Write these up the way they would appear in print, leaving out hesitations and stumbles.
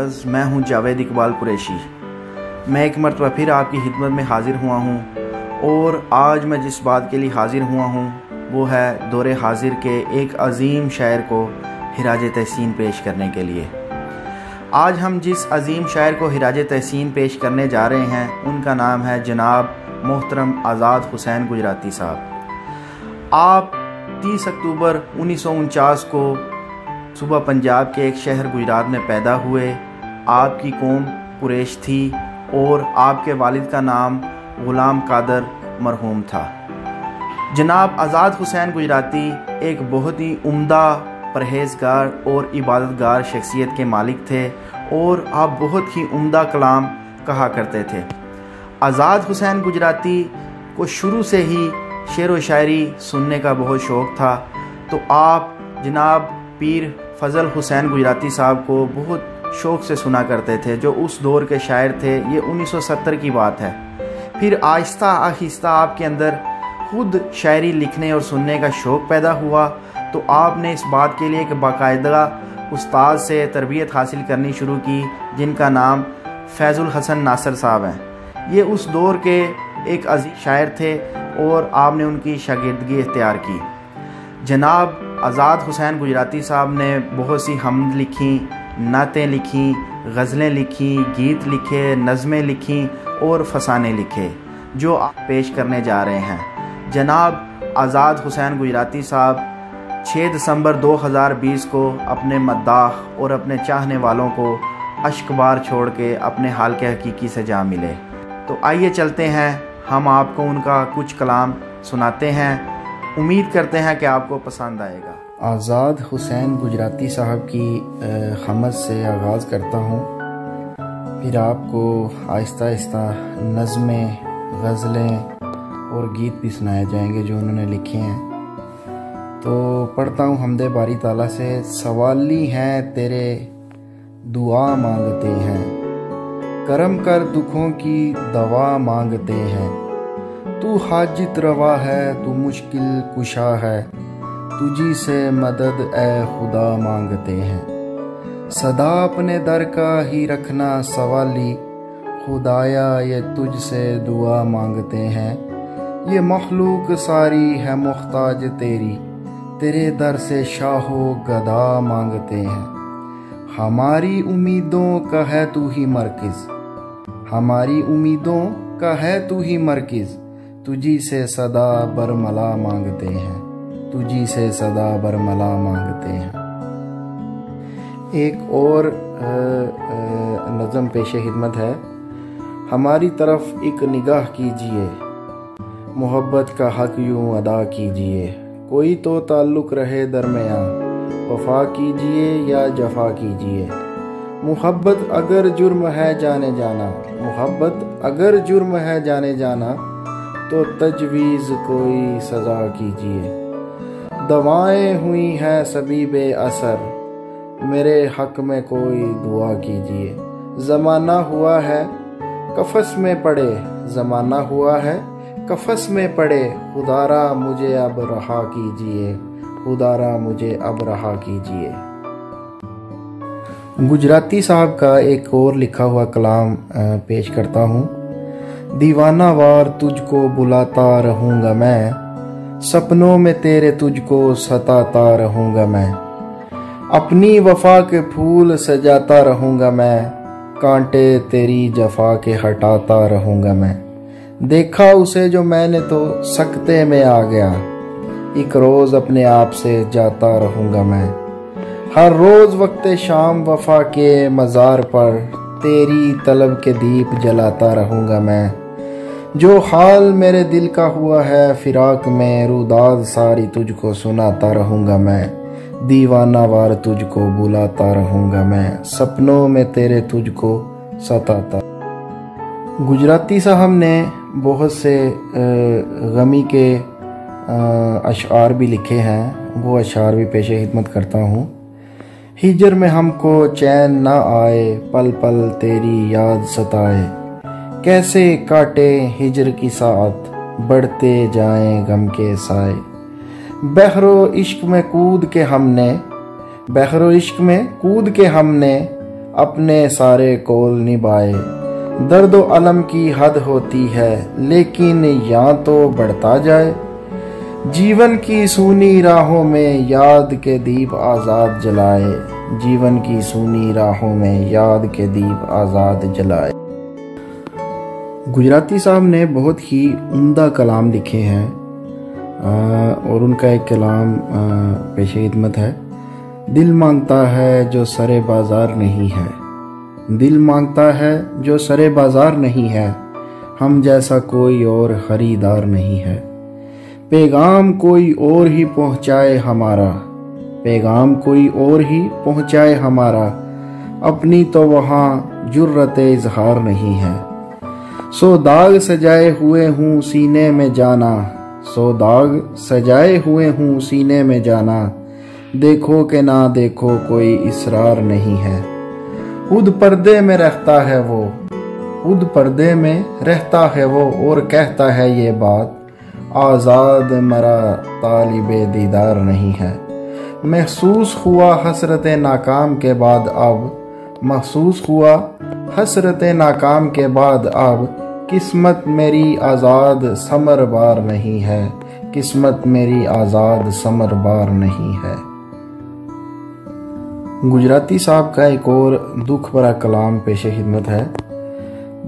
नाज, मैं हूं जावेद इकबाल कुरैशी। मैं एक मरतबा फिर आपकी खिदमत में हाजिर हुआ हूं और आज मैं जिस बात के लिए हाजिर हुआ हूं वो है दौरे हाजिर के एक अजीम शायर को हिराज तहसीन पेश करने के लिए। आज हम जिस अजीम शायर को हिराज तहसीन पेश करने जा रहे हैं उनका नाम है जनाब मोहतरम आज़ाद हुसैन गुजराती साहब। आप 30 अक्टूबर 1949 को सुबह पंजाब के एक शहर गुजरात में पैदा हुए। आपकी कौम कुरैश थी और आपके वालिद का नाम गुलाम कादर मरहूम था। जनाब आज़ाद हुसैन गुजराती एक बहुत ही उम्दा, परहेजगार और इबादतगार शख्सियत के मालिक थे और आप बहुत ही उम्दा कलाम कहा करते थे। आज़ाद हुसैन गुजराती को शुरू से ही शेर व शायरी सुनने का बहुत शौक़ था, तो आप जनाब पीर फजल हुसैन गुजराती साहब को बहुत शौक़ से सुना करते थे, जो उस दौर के शायर थे। ये 1970 की बात है। फिर आहिस्ता आहिस्ता आपके अंदर खुद शायरी लिखने और सुनने का शौक़ पैदा हुआ, तो आपने इस बात के लिए एक बाकायदा उस्ताद से तरबियत हासिल करनी शुरू की, जिनका नाम फैज़ुल हसन नासिर साहब हैं। ये उस दौर के एक अजीम शायर थे और आपने उनकी शागिर्दगी इख्तियार की। जनाब आज़ाद हुसैन गुजराती साहब ने बहुत सी हमद लिखी, नातें लिखी, गज़लें लिखी, गीत लिखे, नज़में लिखी और फसाने लिखे, जो आप पेश करने जा रहे हैं। जनाब आज़ाद हुसैन गुजराती साहब 6 दिसंबर 2020 को अपने मद्दाह और अपने चाहने वालों को अश्कबार छोड़ के अपने हाल के हकीकी से जा मिले। तो आइए चलते हैं, हम आपको उनका कुछ कलाम सुनाते हैं। उम्मीद करते हैं कि आपको पसंद आएगा। आज़ाद हुसैन गुजराती साहब की खमद से आगाज़ करता हूँ, फिर आपको आहिस्ता आहिस्ता नज़में, गज़लें और गीत भी सुनाए जाएंगे जो उन्होंने लिखे हैं। तो पढ़ता हूँ हमदे बारी ताला से। सवाली हैं तेरे दुआ मांगते हैं, करम कर दुखों की दवा मांगते हैं। तू हाजित रवा है, तू मुश्किल कुशा है, तुझी से मदद ए खुदा मांगते हैं। सदा अपने दर का ही रखना सवाली, खुदाया ये तुझसे दुआ मांगते हैं। ये मखलूक सारी है मुख्ताज तेरी, तेरे दर से शाहो गदा मांगते हैं। हमारी उम्मीदों का है तू ही मरकज़, हमारी उम्मीदों का है तू ही मरकज़, तुझी से सदा बरमला मांगते हैं, तुझी से सदा बरमला मांगते हैं। एक और नज़म पेशे खिदमत है। हमारी तरफ एक निगाह कीजिए, मोहब्बत का हक यूं अदा कीजिए। कोई तो ताल्लुक़ रहे दरमियाँ, वफ़ा कीजिए या जफ़ा कीजिए। मोहब्बत अगर जुर्म है जाने जाना, मोहब्बत अगर जुर्म है जाने जाना, तो तजवीज़ कोई सज़ा कीजिए। दवाएं हुई हैं सभी बेअसर, मेरे हक़ में कोई दुआ कीजिए। ज़माना हुआ है कफ़स में पड़े, ज़माना हुआ है कफ़स में पड़े, खुदारा मुझे अब रहा कीजिए, खुदारा मुझे अब रहा कीजिए। गुजराती साहब का एक और लिखा हुआ कलाम पेश करता हूँ। दीवाना वार तुझको बुलाता रहूँगा मैं, सपनों में तेरे तुझको सताता रहूँगा मैं। अपनी वफा के फूल सजाता रहूँगा मैं, कांटे तेरी जफा के हटाता रहूँगा मैं। देखा उसे जो मैंने तो सकते में आ गया, एक रोज़ अपने आप से जाता रहूँगा मैं। हर रोज़ वक्त शाम वफा के मज़ार पर, तेरी तलब के दीप जलाता रहूँगा मैं। जो हाल मेरे दिल का हुआ है फिराक में, रुदाद सारी तुझको सुनाता रहूँगा मैं। दीवाना वार तुझको बुलाता रहूँगा मैं, सपनों में तेरे तुझको सताता। गुजराती साहब ने बहुत से गमी के अशआर भी लिखे हैं, वो अशआर भी पेशे खिदमत करता हूँ। हिजर में हमको चैन ना आए, पल पल तेरी याद सताए। कैसे काटे हिजर की साथ, बढ़ते जाएं गम के साए। बहरो इश्क में कूद के हमने, बहरो इश्क में कूद के हमने, अपने सारे कौल निभाए। दर्द व अलम की हद होती है, लेकिन या तो बढ़ता जाए। जीवन की सूनी राहों में याद के दीप आज़ाद जलाए। जीवन की सूनी राहों में याद के दीप आज़ाद जलाए। गुजराती साहब ने बहुत ही उम्दा कलाम लिखे हैं और उनका एक कलाम पेशे खिदमत है। दिल मांगता है जो सरे बाजार नहीं है, दिल मांगता है जो सरे बाजार नहीं है, हम जैसा कोई और खरीदार नहीं है। पैगाम कोई और ही पहुंचाए हमारा, पैगाम कोई और ही पहुंचाए हमारा, अपनी तो वहाँ जुर्रते इजहार नहीं है। सो दाग सजाए हुए हूँ सीने में जाना, सो दाग सजाए हुए हूँ सीने में जाना, देखो कि ना देखो कोई इसरार नहीं है। खुद पर्दे में रहता है वो, खुद पर्दे में रहता है वो, और कहता है ये बात, आज़ाद मरा तालिबे दीदार नहीं है। महसूस हुआ हसरत नाकाम के बाद अब, महसूस हुआ हसरत नाकाम के बाद अब, किस्मत मेरी आज़ाद समर बार नहीं है, किस्मत मेरी आज़ाद समर बार नहीं है। गुजराती साहब का एक और दुख भरा कलाम पेशे खिदमत है।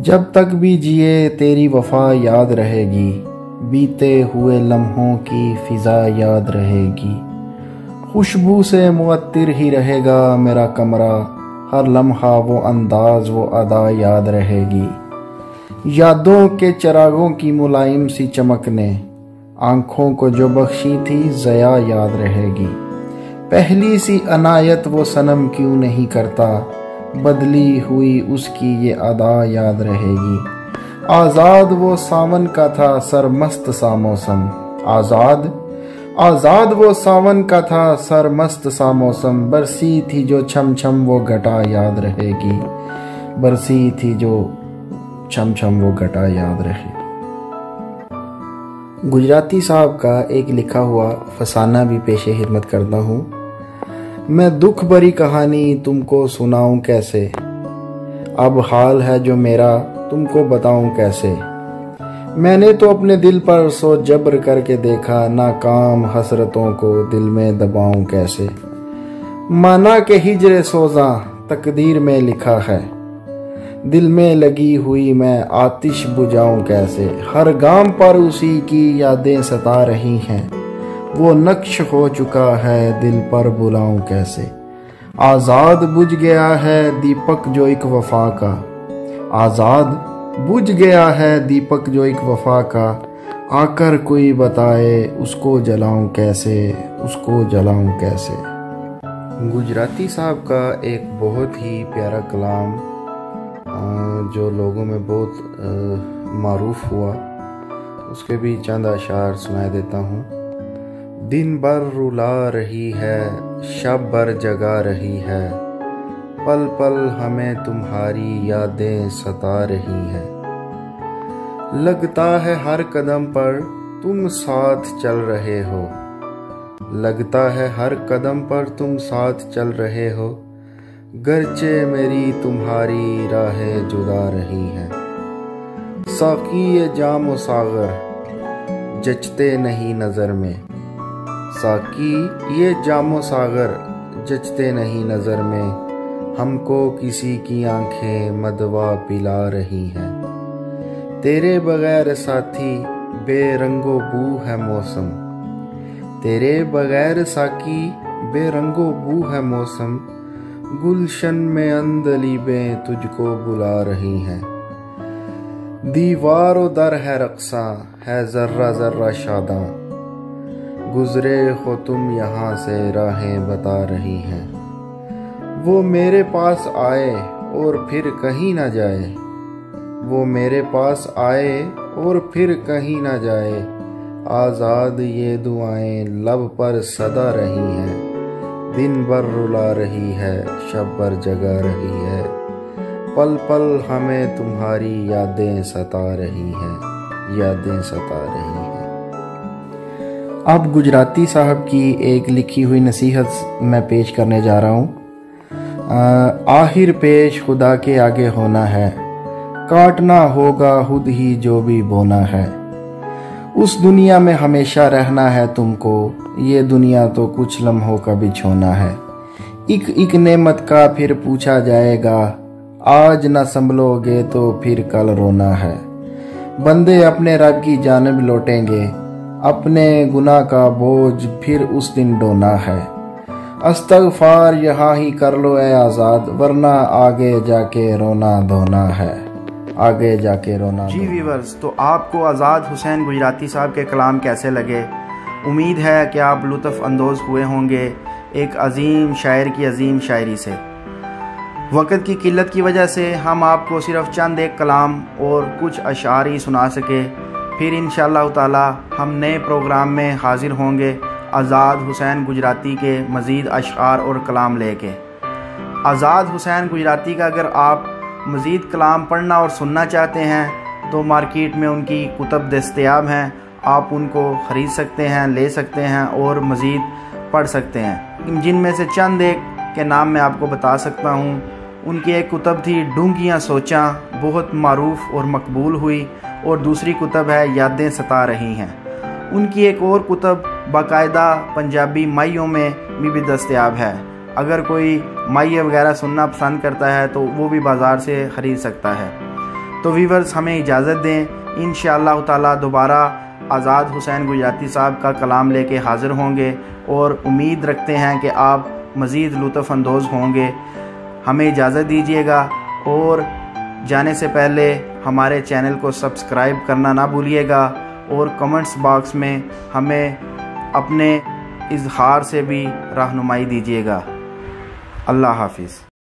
जब तक भी जिए तेरी वफा याद रहेगी, बीते हुए लम्हों की फिजा याद रहेगी। खुशबू से मुअत्तिर ही रहेगा मेरा कमरा, हर लम्हा वो अंदाज वो अदा याद रहेगी। यादों के चिरागों की मुलायम सी चमक ने आंखों को जो बख्शी थी ज़या याद रहेगी। पहली सी अनायत वो सनम क्यों नहीं करता, बदली हुई उसकी ये अदा याद रहेगी। आज़ाद वो सावन का था सरमस्त सा मौसम, आज़ाद आज़ाद वो सावन का था सरमस्त सा मौसम, बरसी थी जो छम छम वो घटा याद रहेगी, बरसी थी जो छम छम वो घटा याद रहेगी। गुजराती साहब का एक लिखा हुआ फसाना भी पेशे खिदमत करता हूँ। मैं दुख भरी कहानी तुमको सुनाऊं कैसे, अब हाल है जो मेरा तुमको बताऊं कैसे। मैंने तो अपने दिल पर सो जबर करके देखा, नाकाम हसरतों को दिल में दबाऊं कैसे। माना के हिजरे सोजा तकदीर में लिखा है, दिल में लगी हुई मैं आतिश बुझाऊं कैसे। हर गाम पर उसी की यादें सता रही हैं, वो नक्श हो चुका है दिल पर बुलाऊं कैसे। आज़ाद बुझ गया है दीपक जो एक वफा का, आज़ाद बुझ गया है दीपक जो एक वफा का, आकर कोई बताए उसको जलाऊं कैसे, उसको जलाऊं कैसे। गुजराती साहब का एक बहुत ही प्यारा कलाम जो लोगों में बहुत मारूफ हुआ, उसके भी चंद अशार सुनाई देता हूँ। दिन भर रुला रही है, शब भर जगा रही है, पल पल हमें तुम्हारी यादें सता रही हैं। लगता है हर कदम पर तुम साथ चल रहे हो, लगता है हर कदम पर तुम साथ चल रहे हो, गरचे मेरी तुम्हारी राहें जुदा रही हैं। साकी ये जाम सागर जचते नहीं नज़र में, साकी ये जामो सागर जचते नहीं नज़र में, हमको किसी की आंखें मदवा पिला रही हैं। तेरे बगैर साथी बेरंगो बू है मौसम, तेरे बगैर साकी बेरंगो बू है मौसम, गुलशन में अंदलीबें तुझको बुला रही हैं। दीवारो दर है रक्सा है जर्रा जर्रा शादा, गुजरे हो तुम यहाँ से राहें बता रही हैं। वो मेरे पास आए और फिर कहीं ना जाए, वो मेरे पास आए और फिर कहीं ना जाए, आज़ाद ये दुआएं लब पर सदा रही हैं। दिन भर रुला रही है, शब भर जगा रही है, पल पल हमें तुम्हारी यादें सता रही हैं, यादें सता रही हैं। अब गुजराती साहब की एक लिखी हुई नसीहत मैं पेश करने जा रहा हूँ। आखिर पेश खुदा के आगे होना है, काटना होगा खुद ही जो भी बोना है। उस दुनिया में हमेशा रहना है तुमको, ये दुनिया तो कुछ लम्हों का बिछोना है। एक एक नेमत का फिर पूछा जाएगा, आज न संभलोगे तो फिर कल रोना है। बंदे अपने रब की जानिब लौटेंगे, अपने गुनाह का बोझ फिर उस दिन ढोना है। अस्तगफार यहाँ ही कर लो ए आज़ाद, वरना आगे जाके रोना धोना है, आगे जाके रोना। जी व्यूअर्स, तो आपको आज़ाद हुसैन गुजराती साहब के कलाम कैसे लगे? उम्मीद है कि आप लुत्फ़ अंदोज़ हुए होंगे एक अजीम शायर की अजीम शायरी से। वक़्त की किल्लत की वजह से हम आपको सिर्फ़ चंद एक कलाम और कुछ अशार ही सुना सके। फिर इंशाअल्लाह ताला हम नए प्रोग्राम में हाज़िर होंगे आज़ाद हुसैन गुजराती के मज़ीद अशार और कलाम लेके। आज़ाद हुसैन गुजराती का अगर आप मज़ीद कलाम पढ़ना और सुनना चाहते हैं तो मार्केट में उनकी कुतब दस्तयाब हैं, आप उनको ख़रीद सकते हैं, ले सकते हैं और मज़ीद पढ़ सकते हैं। जिनमें से चंद एक के नाम मैं आपको बता सकता हूँ। उनकी एक कुतब थी डूंघियाँ सोचां, बहुत मारूफ और मकबूल हुई, और दूसरी कुतब है यादें सता रही हैं। उनकी एक और कुतब बाकायदा पंजाबी माइयों में भी दस्तयाब है। अगर कोई माइये वगैरह सुनना पसंद करता है तो वो भी बाज़ार से ख़रीद सकता है। तो व्यूअर्स, हमें इजाज़त दें, इंशाअल्लाह ताला दोबारा आज़ाद हुसैन गुजराती साहब का कलाम लेके हाज़िर होंगे और उम्मीद रखते हैं कि आप मज़ीद लुत्फ़ अंदोज़ होंगे। हमें इजाज़त दीजिएगा और जाने से पहले हमारे चैनल को सब्सक्राइब करना ना भूलिएगा और कमेंट्स बॉक्स में हमें अपने इज़हार से भी रहनुमाई दीजिएगा। अल्लाह हाफ़िज़।